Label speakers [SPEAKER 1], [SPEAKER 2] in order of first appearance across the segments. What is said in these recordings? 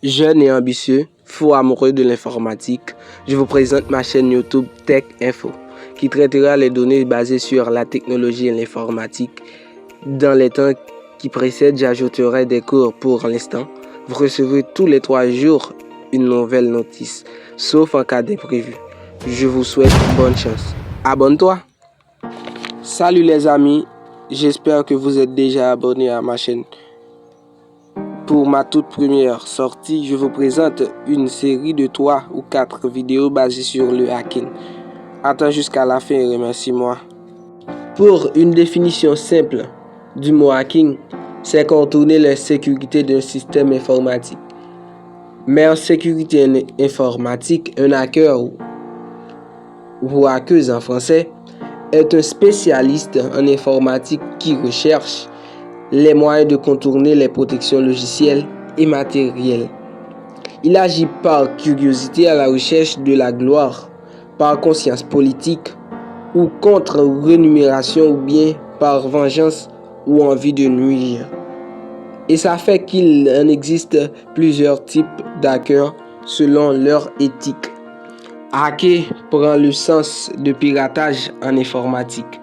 [SPEAKER 1] Jeune et ambitieux, fou amoureux de l'informatique, je vous présente ma chaîne YouTube Tech Info, qui traitera les données basées sur la technologie et l'informatique. Dans les temps qui précèdent, j'ajouterai des cours pour l'instant. Vous recevrez tous les 3 jours une nouvelle notice, sauf en cas d'imprévu. Je vous souhaite bonne chance. Abonne-toi! Salut les amis, j'espère que vous êtes déjà abonnés à ma chaîne. Pour ma toute première sortie, je vous présente une série de 3 ou 4 vidéos basées sur le hacking. Attends jusqu'à la fin et remercie-moi. Pour une définition simple du mot hacking, c'est contourner la sécurité d'un système informatique. Mais en sécurité informatique, un hacker ou hackeuse en français est un spécialiste en informatique qui recherche les moyens de contourner les protections logicielles et matérielles. Il agit par curiosité à la recherche de la gloire, par conscience politique ou contre rémunération ou bien par vengeance ou envie de nuire. Et ça fait qu'il en existe plusieurs types d'hackers selon leur éthique. Hacker prend le sens de piratage en informatique,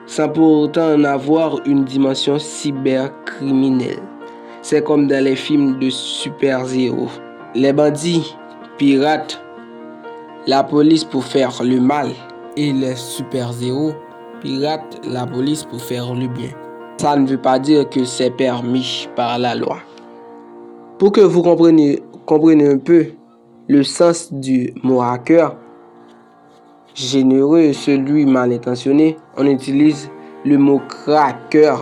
[SPEAKER 1] sans pour autant en avoir une dimension cybercriminelle. C'est comme dans les films de super-héros. Les bandits piratent la police pour faire le mal et les super-héros piratent la police pour faire le bien. Ça ne veut pas dire que c'est permis par la loi. Pour que vous compreniez un peu le sens du mot hacker, généreux, celui mal intentionné, on utilise le mot cracker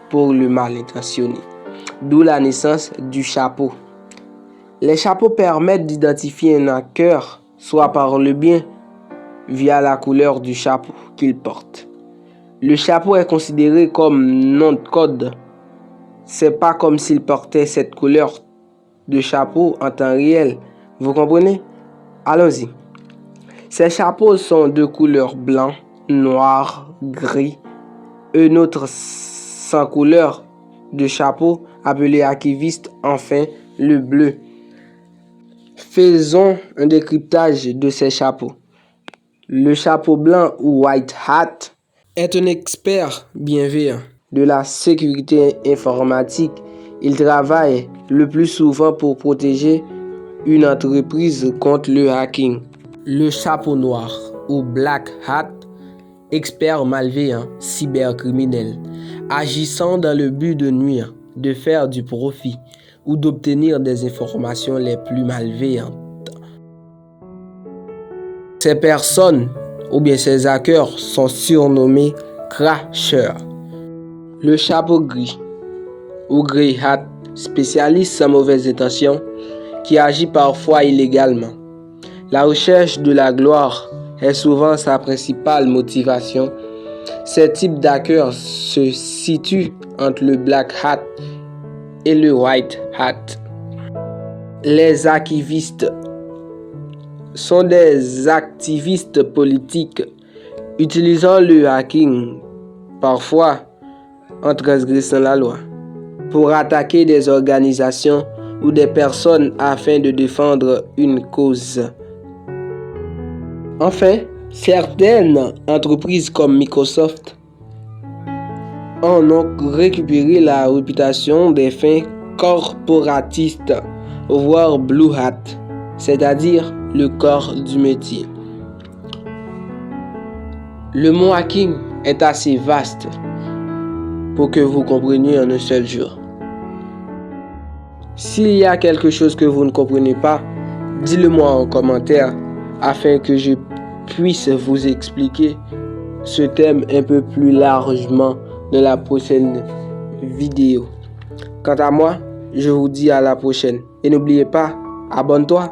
[SPEAKER 1] pour le mal intentionné. D'où la naissance du chapeau. Les chapeaux permettent d'identifier un hacker, soit par le bien, via la couleur du chapeau qu'il porte. Le chapeau est considéré comme nom de code. C'est pas comme s'il portait cette couleur de chapeau en temps réel. Vous comprenez? Allons-y. Ces chapeaux sont de couleur blanc, noir, gris. Un autre sans couleur de chapeau appelé archiviste, enfin le bleu. Faisons un décryptage de ces chapeaux. Le chapeau blanc ou white hat est un expert bienveillant de la sécurité informatique. Il travaille le plus souvent pour protéger une entreprise contre le hacking. Le chapeau noir ou black hat, expert malveillant, cybercriminel, agissant dans le but de nuire, de faire du profit ou d'obtenir des informations les plus malveillantes. Ces personnes ou bien ces hackers sont surnommés crashers. Le chapeau gris ou grey hat, spécialiste sans mauvaise intention, qui agit parfois illégalement. La recherche de la gloire est souvent sa principale motivation. Ces types d'hackers se situent entre le black hat et le white hat. Les archivistes sont des activistes politiques utilisant le hacking, parfois en transgressant la loi, pour attaquer des organisations ou des personnes afin de défendre une cause. Enfin, certaines entreprises comme Microsoft en ont récupéré la réputation des fins corporatistes, voire blue hat, c'est-à-dire le corps du métier. Le mot hacking est assez vaste pour que vous compreniez en un seul jour. S'il y a quelque chose que vous ne comprenez pas, dites-le-moi en commentaire afin que je puisse vous expliquer ce thème un peu plus largement dans la prochaine vidéo. Quant à moi, je vous dis à la prochaine et n'oubliez pas, abonne-toi.